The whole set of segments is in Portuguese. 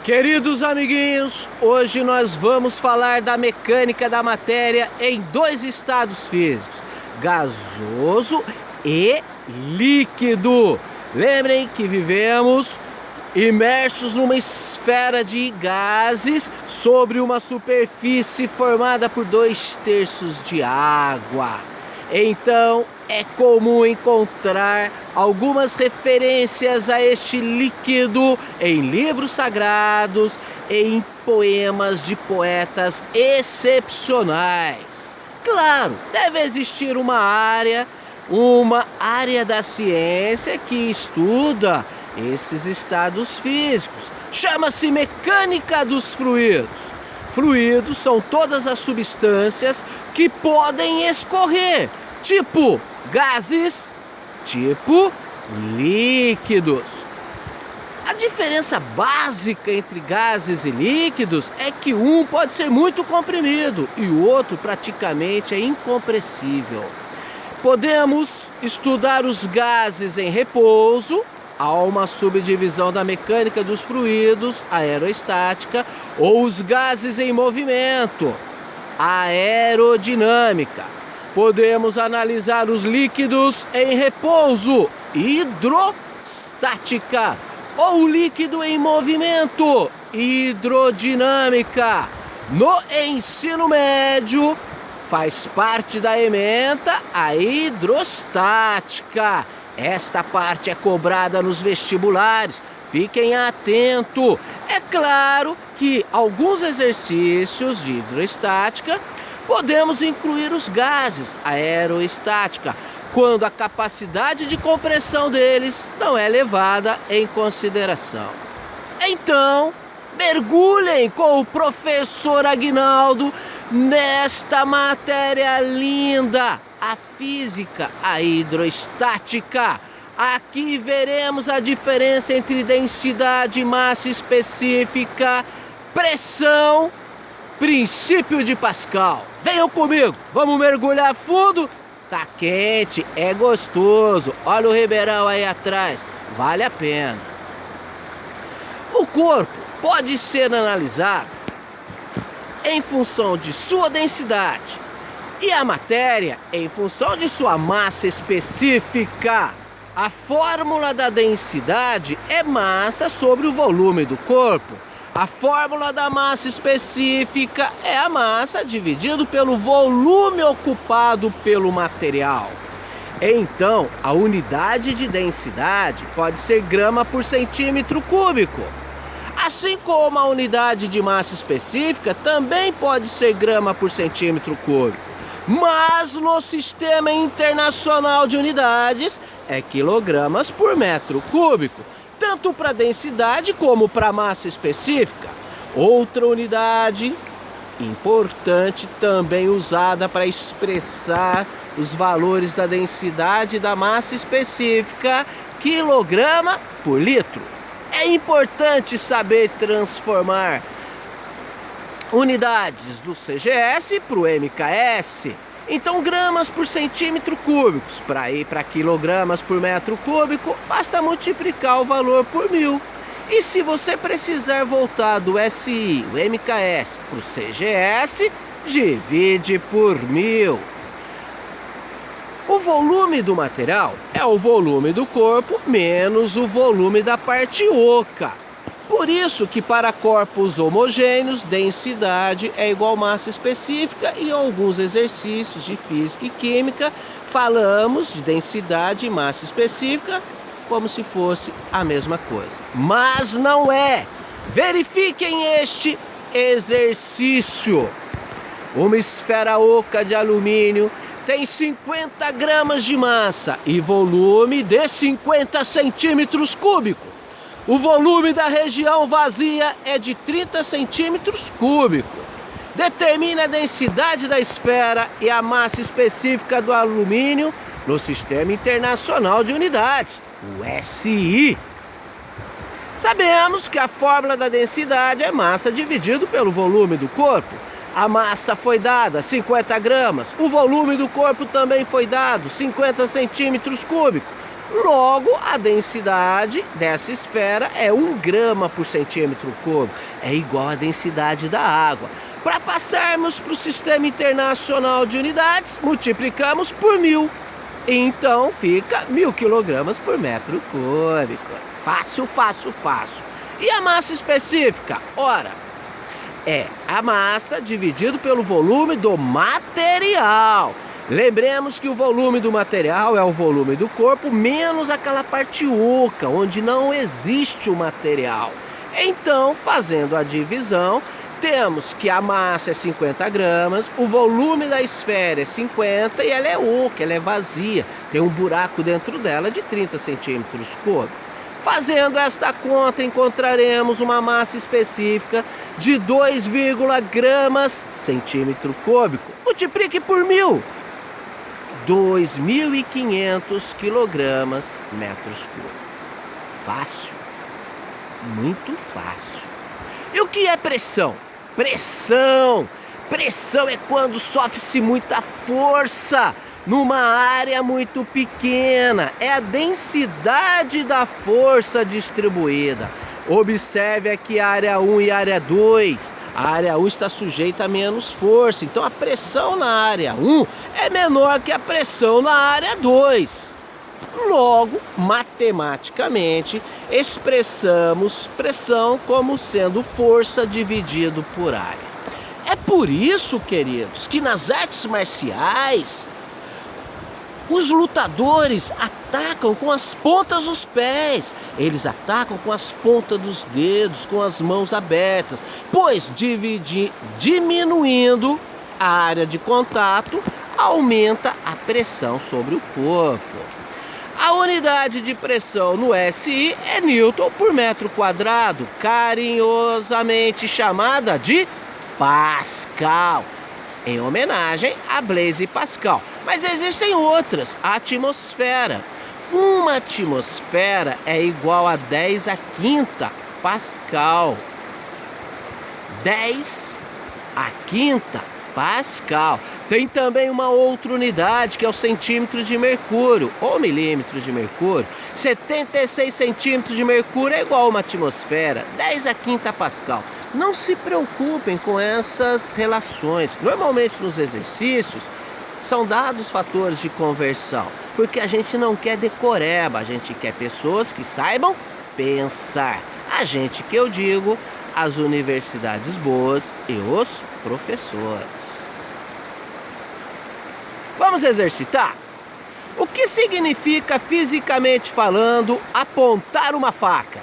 Queridos amiguinhos, hoje nós vamos falar da mecânica da matéria em dois estados físicos, gasoso e líquido. Lembrem que vivemos imersos numa esfera de gases sobre uma superfície formada por 2/3 de água. Então, é comum encontrar algumas referências a este líquido em livros sagrados, em poemas de poetas excepcionais. Claro, deve existir uma área da ciência que estuda esses estados físicos. Chama-se mecânica dos fluidos. Fluidos são todas as substâncias que podem escorrer, tipo gases, tipo líquidos. A diferença básica entre gases e líquidos é que um pode ser muito comprimido e o outro praticamente é incompressível. Podemos estudar os gases em repouso. Há uma subdivisão da mecânica dos fluidos, aerostática, ou os gases em movimento, aerodinâmica. Podemos analisar os líquidos em repouso, hidrostática, ou líquido em movimento, hidrodinâmica. No ensino médio, faz parte da ementa a hidrostática. Esta parte é cobrada nos vestibulares, fiquem atentos. É claro que alguns exercícios de hidrostática podemos incluir os gases, aerostática, quando a capacidade de compressão deles não é levada em consideração. Então, mergulhem com o professor Aguinaldo nesta matéria linda, a física, a hidrostática. Aqui veremos a diferença entre densidade, massa específica, pressão, princípio de Pascal. Venham comigo, vamos mergulhar fundo. Tá quente, é gostoso. Olha o ribeirão aí atrás, vale a pena. O corpo pode ser analisado em função de sua densidade e a matéria em função de sua massa específica. A fórmula da densidade é massa sobre o volume do corpo. A fórmula da massa específica é a massa dividido pelo volume ocupado pelo material. Então, a unidade de densidade pode ser grama por centímetro cúbico. Assim como a unidade de massa específica também pode ser grama por centímetro cúbico. Mas no Sistema Internacional de Unidades é quilogramas por metro cúbico, tanto para densidade como para massa específica. Outra unidade importante também usada para expressar os valores da densidade e da massa específica, quilograma por litro. É importante saber transformar unidades do CGS para o MKS. Então, gramas por centímetro cúbicos, para ir para quilogramas por metro cúbico, basta multiplicar o valor por 1000. E se você precisar voltar do SI, o MKS, para o CGS, divide por 1000. O volume do material é o volume do corpo menos o volume da parte oca. Por isso que para corpos homogêneos, densidade é igual massa específica e em alguns exercícios de física e química falamos de densidade e massa específica como se fosse a mesma coisa. Mas não é! Verifiquem este exercício. Uma esfera oca de alumínio tem 50 gramas de massa e volume de 50 centímetros cúbicos. O volume da região vazia é de 30 centímetros cúbicos. Determine a densidade da esfera e a massa específica do alumínio no Sistema Internacional de Unidades, o SI. Sabemos que a fórmula da densidade é massa dividido pelo volume do corpo. A massa foi dada, 50 gramas. O volume do corpo também foi dado, 50 centímetros cúbicos. Logo, a densidade dessa esfera é 1 grama por centímetro cúbico. É igual à densidade da água. Para passarmos para o Sistema Internacional de Unidades, multiplicamos por 1000. Então fica 1000 quilogramas por metro cúbico. Fácil, fácil, fácil. E a massa específica? Ora, é a massa dividido pelo volume do material. Lembremos que o volume do material é o volume do corpo menos aquela parte oca, onde não existe o material. Então, fazendo a divisão, temos que a massa é 50 gramas, o volume da esfera é 50 e ela é oca, ela é vazia. Tem um buraco dentro dela de 30 centímetros cúbicos. Fazendo esta conta, encontraremos uma massa específica de 2, gramas centímetro cúbico. Multiplique por 1000. 2.500 quilogramas metros cúbicos. Fácil. Muito fácil. E o que é pressão? Pressão! Pressão é quando sofre-se muita força numa área muito pequena. É a densidade da força distribuída. Observe aqui a área 1 e a área 2. A área 1 está sujeita a menos força. Então a pressão na área 1 é menor que a pressão na área 2. Logo, matematicamente, expressamos pressão como sendo força dividido por área. É por isso, queridos, que nas artes marciais, os lutadores atacam com as pontas dos pés. Eles atacam com as pontas dos dedos, com as mãos abertas. Pois diminuindo a área de contato, aumenta a pressão sobre o corpo. A unidade de pressão no SI é Newton por metro quadrado, carinhosamente chamada de Pascal, em homenagem a Blaise Pascal. Mas existem outras. A atmosfera. Uma atmosfera é igual a 10 à quinta Pascal. 10 à quinta Pascal. Tem também uma outra unidade que é o centímetro de mercúrio ou milímetro de mercúrio. 76 centímetros de mercúrio é igual a uma atmosfera. 10 à quinta Pascal. Não se preocupem com essas relações. Normalmente nos exercícios são dados fatores de conversão, porque a gente não quer decoreba, a gente quer pessoas que saibam pensar. A gente que eu digo, as universidades boas e os professores. Vamos exercitar? O que significa, fisicamente falando, apontar uma faca?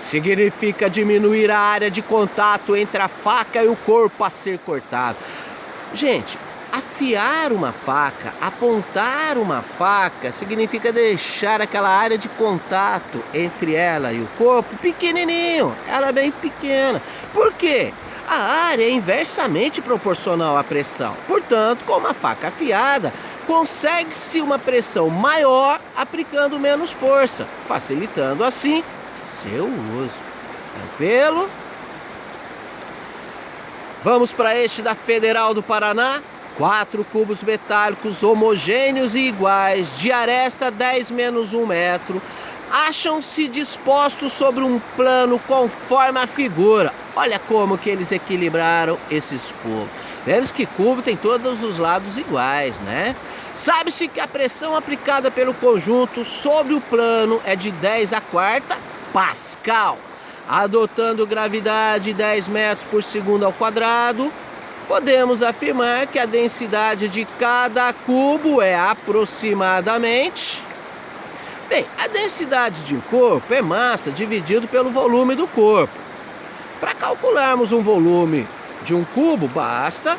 Significa diminuir a área de contato entre a faca e o corpo a ser cortado. Gente, afiar uma faca, apontar uma faca, significa deixar aquela área de contato entre ela e o corpo pequenininho. Ela é bem pequena. Por quê? A área é inversamente proporcional à pressão. Portanto, com uma faca afiada, consegue-se uma pressão maior aplicando menos força, facilitando assim seu uso. Tranquilo? Vamos para este da Federal do Paraná. 4 cubos metálicos homogêneos e iguais, de aresta 10 menos 1 metro, acham-se dispostos sobre um plano conforme a figura. Olha como que eles equilibraram esses cubos. Lembre-se que cubo tem todos os lados iguais, né? Sabe-se que a pressão aplicada pelo conjunto sobre o plano é de 10 à quarta Pascal. Adotando gravidade 10 metros por segundo ao quadrado, podemos afirmar que a densidade de cada cubo é aproximadamente... Bem, a densidade de um corpo é massa dividido pelo volume do corpo. Para calcularmos um volume de um cubo, basta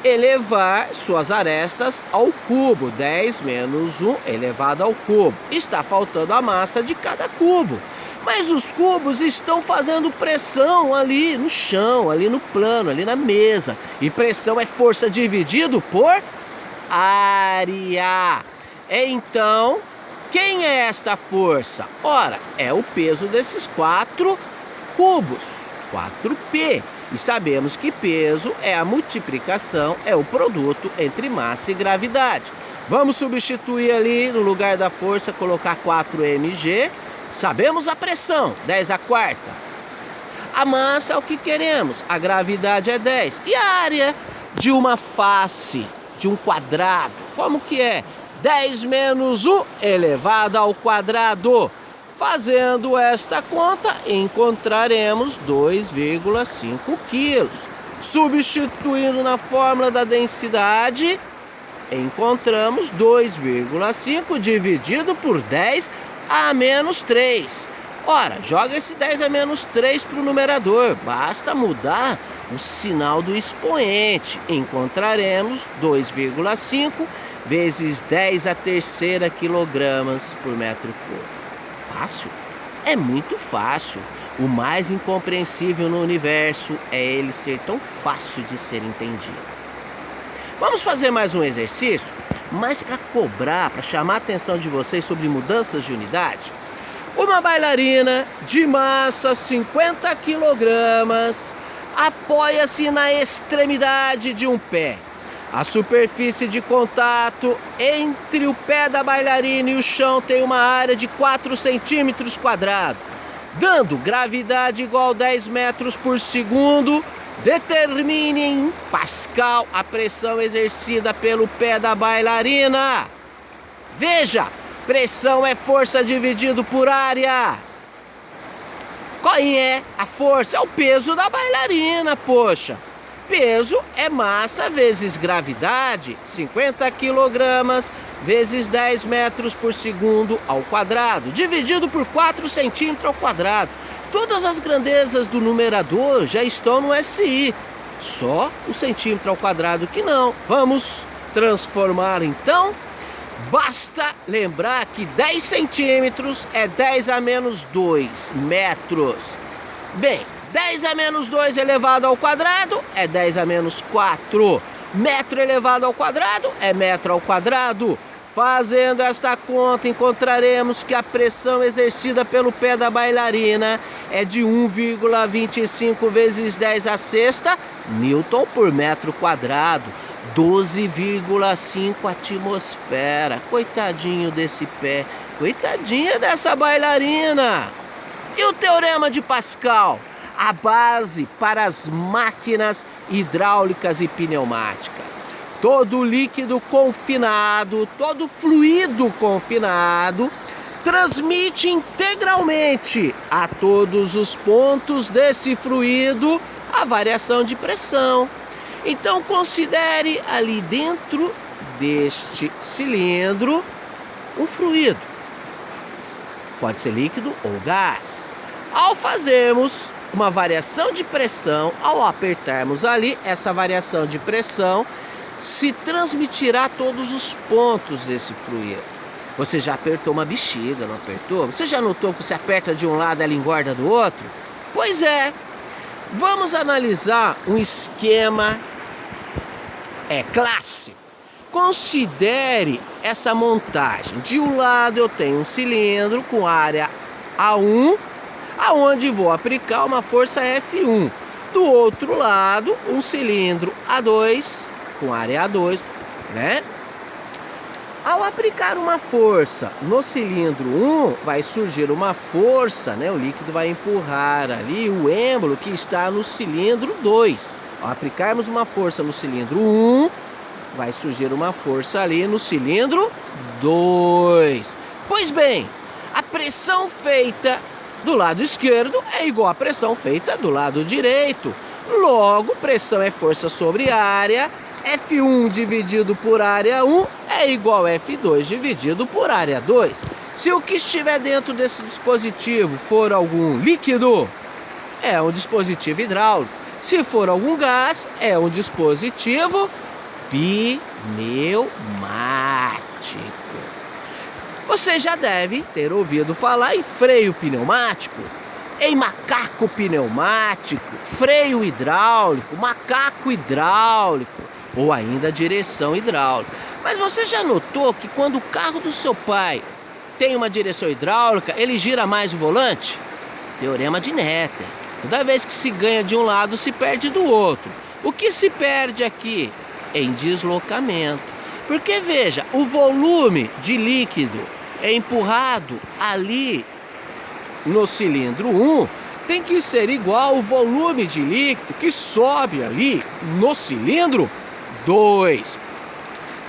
elevar suas arestas ao cubo. 10 menos 1 elevado ao cubo. Está faltando a massa de cada cubo. Mas os cubos estão fazendo pressão ali no chão, ali no plano, ali na mesa. E pressão é força dividido por área. Então, quem é esta força? Ora, é o peso desses 4 cubos, 4P. E sabemos que peso é a multiplicação, é o produto entre massa e gravidade. Vamos substituir ali no lugar da força, colocar 4mg. Sabemos a pressão, 10 a quarta. A massa é o que queremos, a gravidade é 10. E a área de uma face, de um quadrado, como que é? 10 menos 1 elevado ao quadrado. Fazendo esta conta, encontraremos 2,5 quilos. Substituindo na fórmula da densidade, encontramos 2,5 dividido por 10 a menos 3. Ora, joga esse 10 a menos 3 para o numerador. Basta mudar o sinal do expoente. Encontraremos 2,5 vezes 10 a terceira quilogramas por metro cúbico. Fácil? É muito fácil. O mais incompreensível no universo é ele ser tão fácil de ser entendido. Vamos fazer mais um exercício, mas para cobrar, para chamar a atenção de vocês sobre mudanças de unidade. Uma bailarina de massa 50 quilogramas apoia-se na extremidade de um pé. A superfície de contato entre o pé da bailarina e o chão tem uma área de 4 centímetros quadrados. Dando gravidade igual a 10 metros por segundo, determine em Pascal a pressão exercida pelo pé da bailarina. Veja, pressão é força dividido por área. Qual é a força? É o peso da bailarina, poxa. Peso é massa vezes gravidade, 50 quilogramas vezes 10 metros por segundo ao quadrado, dividido por 4 centímetros ao quadrado. Todas as grandezas do numerador já estão no SI, só o centímetro ao quadrado que não. Vamos transformar então? Basta lembrar que 10 centímetros é 10 a menos 2 metros. Bem, 10 a menos 2 elevado ao quadrado é 10 a menos 4. Metro elevado ao quadrado é metro ao quadrado. Fazendo esta conta, encontraremos que a pressão exercida pelo pé da bailarina é de 1,25 vezes 10 a sexta Newton por metro quadrado. 12,5 atmosfera. Coitadinho desse pé, coitadinha dessa bailarina. E o teorema de Pascal? A base para as máquinas hidráulicas e pneumáticas. Todo líquido confinado, todo fluido confinado, transmite integralmente a todos os pontos desse fluido a variação de pressão. Então considere ali dentro deste cilindro um fluido. Pode ser líquido ou gás. Ao fazermos uma variação de pressão, ao apertarmos ali, essa variação de pressão se transmitirá a todos os pontos desse fluido. Você já apertou uma bexiga, não apertou? Você já notou que você aperta de um lado e ela engorda do outro? Pois é. Vamos analisar um esquema clássico. Considere essa montagem. De um lado eu tenho um cilindro com área A1, aonde vou aplicar uma força F1. Do outro lado, um cilindro A2 com área A2, né? Ao aplicar uma força no cilindro 1, vai surgir uma força, né? O líquido vai empurrar ali o êmbolo que está no cilindro 2. Ao aplicarmos uma força no cilindro 1, vai surgir uma força ali no cilindro 2. Pois bem, a pressão feita do lado esquerdo é igual à pressão feita do lado direito. Logo, pressão é força sobre área. F1 dividido por área 1 é igual a F2 dividido por área 2. Se o que estiver dentro desse dispositivo for algum líquido, é um dispositivo hidráulico. Se for algum gás, é um dispositivo pneumático. Você já deve ter ouvido falar em freio pneumático, em macaco pneumático, freio hidráulico, macaco hidráulico ou ainda direção hidráulica. Mas você já notou que quando o carro do seu pai tem uma direção hidráulica, ele gira mais o volante? Teorema de Noether. Toda vez que se ganha de um lado, se perde do outro. O que se perde aqui? Em deslocamento. Porque veja, o volume de líquido é empurrado ali no cilindro 1 tem que ser igual ao volume de líquido que sobe ali no cilindro 2.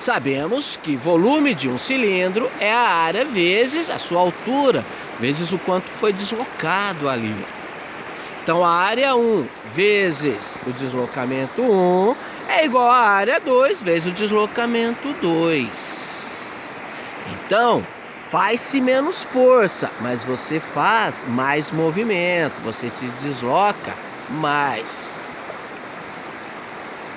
Sabemos que volume de um cilindro é a área vezes a sua altura, vezes o quanto foi deslocado ali. Então a área 1 vezes o deslocamento 1 é igual à área 2 vezes o deslocamento 2. Então, faz-se menos força, mas você faz mais movimento, você te desloca mais.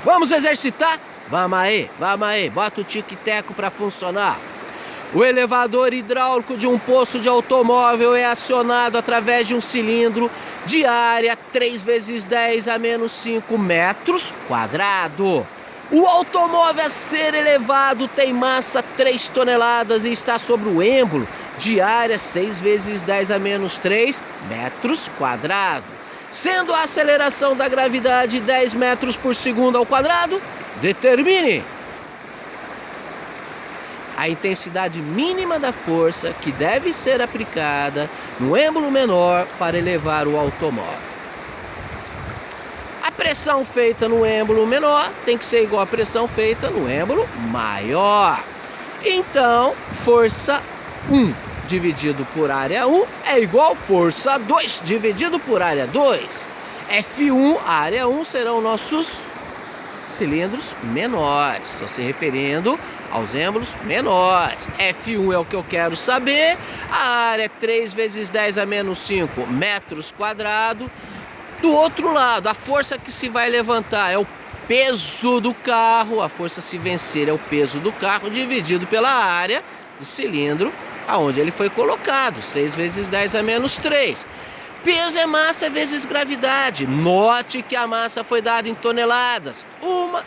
Vamos exercitar? Vamos aí, bota o tic-teco para funcionar. O elevador hidráulico de um poço de automóvel é acionado através de um cilindro de área 3 vezes 10 a menos 5 metros quadrados. O automóvel a ser elevado tem massa 3 toneladas e está sobre o êmbolo de área 6 vezes 10 a menos 3 metros quadrados. Sendo a aceleração da gravidade 10 metros por segundo ao quadrado, determine a intensidade mínima da força que deve ser aplicada no êmbolo menor para elevar o automóvel. A pressão feita no êmbolo menor tem que ser igual à pressão feita no êmbolo maior. Então, força 1 dividido por área 1 é igual a força 2 dividido por área 2. F1, área 1 serão nossos cilindros menores. Estou se referindo aos êmbolos menores. F1 é o que eu quero saber. A área é 3 vezes 10 a menos 5 metros quadrados. Do outro lado, a força que se vai levantar é o peso do carro. A força se vencer é o peso do carro dividido pela área do cilindro aonde ele foi colocado. 6 vezes 10 a menos 3. Peso é massa vezes gravidade. Note que a massa foi dada em toneladas.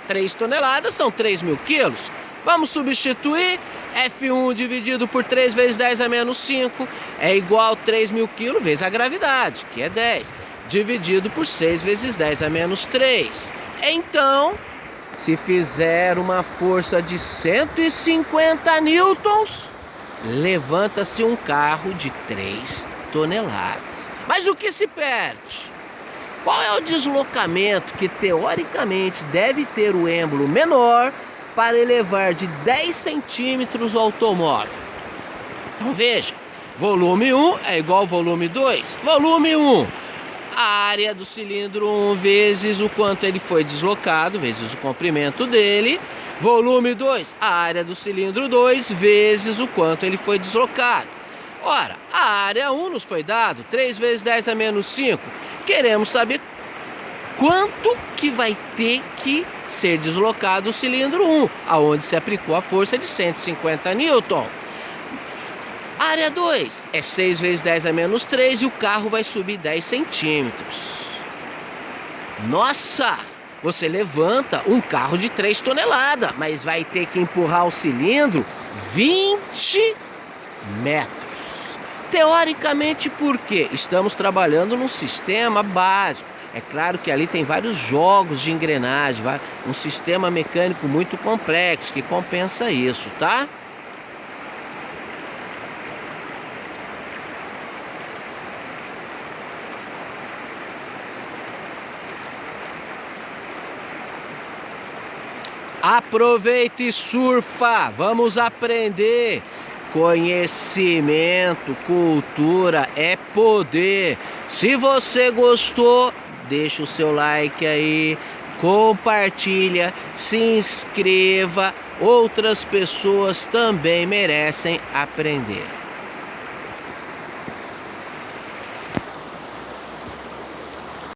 3 toneladas são 3.000 quilos. Vamos substituir. F1 dividido por 3 vezes 10 a menos 5 é igual a 3.000 quilos vezes a gravidade, que é 10. Dividido por 6 vezes 10 a menos 3. Então, se fizer uma força de 150 newtons, levanta-se um carro de 3 toneladas. Mas o que se perde? Qual é o deslocamento que teoricamente deve ter o êmbolo menor para elevar de 10 centímetros o automóvel? Então veja, volume 1 é igual ao volume 2. Volume 1, a área do cilindro 1 vezes o quanto ele foi deslocado, vezes o comprimento dele. Volume 2, a área do cilindro 2 vezes o quanto ele foi deslocado. Ora, a área 1 nos foi dado, 3 vezes 10 a menos 5. Queremos saber quanto que vai ter que ser deslocado o cilindro 1, aonde se aplicou a força de 150 newton. Área 2 é 6 vezes 10 a menos 3 e o carro vai subir 10 centímetros. Nossa! Você levanta um carro de 3 toneladas, mas vai ter que empurrar o cilindro 20 metros. Teoricamente, por quê? Estamos trabalhando num sistema básico. É claro que ali tem vários jogos de engrenagem, um sistema mecânico muito complexo que compensa isso, tá? Aproveita e surfa, vamos aprender. Conhecimento, cultura é poder. Se você gostou, deixa o seu like aí, compartilha, se inscreva. Outras pessoas também merecem aprender.